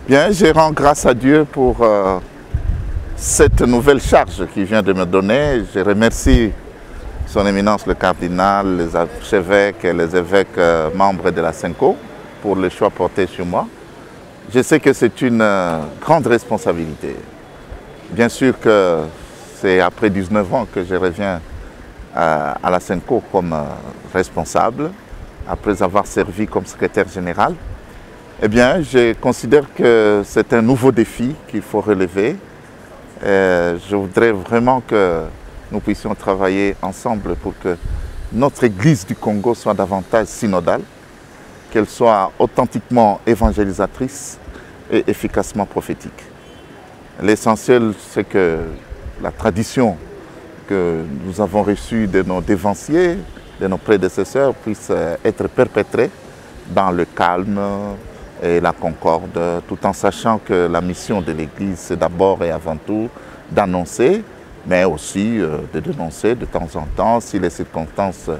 Bien, je rends grâce à Dieu pour cette nouvelle charge qu'il vient de me donner. Je remercie son éminence le cardinal, les archevêques et les évêques membres de la SENCO pour le choix porté sur moi. Je sais que c'est une grande responsabilité. Bien sûr que c'est après 19 ans que je reviens à la SENCO comme responsable, après avoir servi comme secrétaire général. Eh bien, je considère que c'est un nouveau défi qu'il faut relever. Je voudrais vraiment que nous puissions travailler ensemble pour que notre Église du Congo soit davantage synodale, qu'elle soit authentiquement évangélisatrice et efficacement prophétique. L'essentiel, c'est que la tradition que nous avons reçue de nos dévanciers, de nos prédécesseurs, puisse être perpétrée dans le calme et la concorde, tout en sachant que la mission de l'Église, c'est d'abord et avant tout d'annoncer, mais aussi de dénoncer de temps en temps, si les circonstances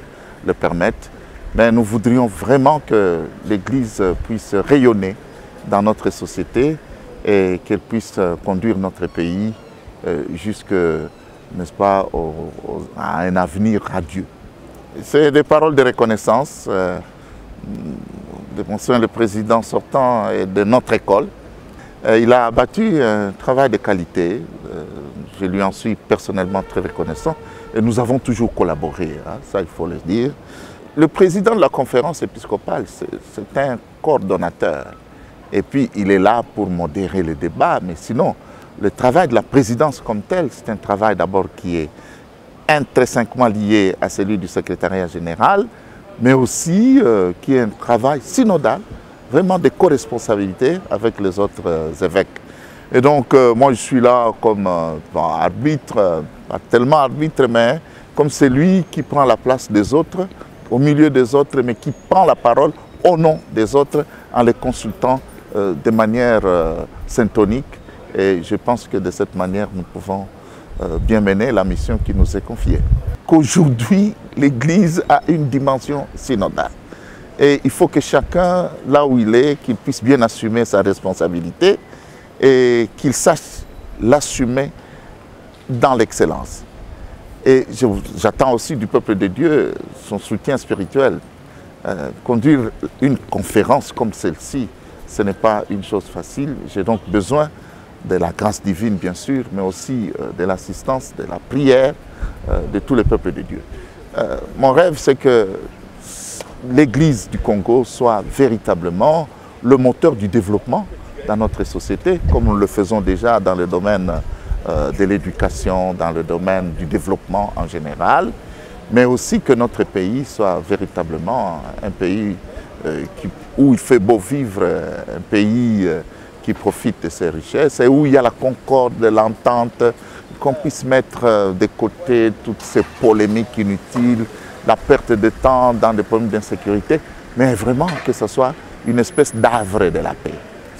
le permettent. Mais nous voudrions vraiment que l'Église puisse rayonner dans notre société et qu'elle puisse conduire notre pays jusque, n'est-ce pas, à un avenir radieux. C'est des paroles de reconnaissance de monsieur le président sortant et de notre école. Il a abattu un travail de qualité. Je lui en suis personnellement très reconnaissant. Et nous avons toujours collaboré, hein, ça il faut le dire. Le président de la conférence épiscopale, c'est un coordonnateur. Et puis il est là pour modérer le débat. Mais sinon, le travail de la présidence comme tel, c'est un travail d'abord qui est intrinsèquement lié à celui du secrétariat général, mais aussi qui est un travail synodal, vraiment de co-responsabilité avec les autres évêques. Et donc, moi, je suis là comme arbitre, pas tellement arbitre, mais comme celui qui prend la place des autres, au milieu des autres, mais qui prend la parole au nom des autres en les consultant de manière syntonique. Et je pense que de cette manière, nous pouvons bien mener la mission qui nous est confiée. Qu'aujourd'hui, l'Église a une dimension synodale. Et il faut que chacun, là où il est, qu'il puisse bien assumer sa responsabilité et qu'il sache l'assumer dans l'excellence. Et j'attends aussi du peuple de Dieu son soutien spirituel. Conduire une conférence comme celle-ci, ce n'est pas une chose facile. J'ai donc besoin de la grâce divine, bien sûr, mais aussi de l'assistance, de la prière de tous les peuples de Dieu. Mon rêve, c'est que l'Église du Congo soit véritablement le moteur du développement dans notre société, comme nous le faisons déjà dans le domaine de l'éducation, dans le domaine du développement en général, mais aussi que notre pays soit véritablement un pays où il fait beau vivre, un pays qui profite de ses richesses et où il y a la concorde, l'entente, qu'on puisse mettre de côté toutes ces polémiques inutiles, la perte de temps dans des problèmes d'insécurité, mais vraiment que ce soit une espèce d'havre de la paix.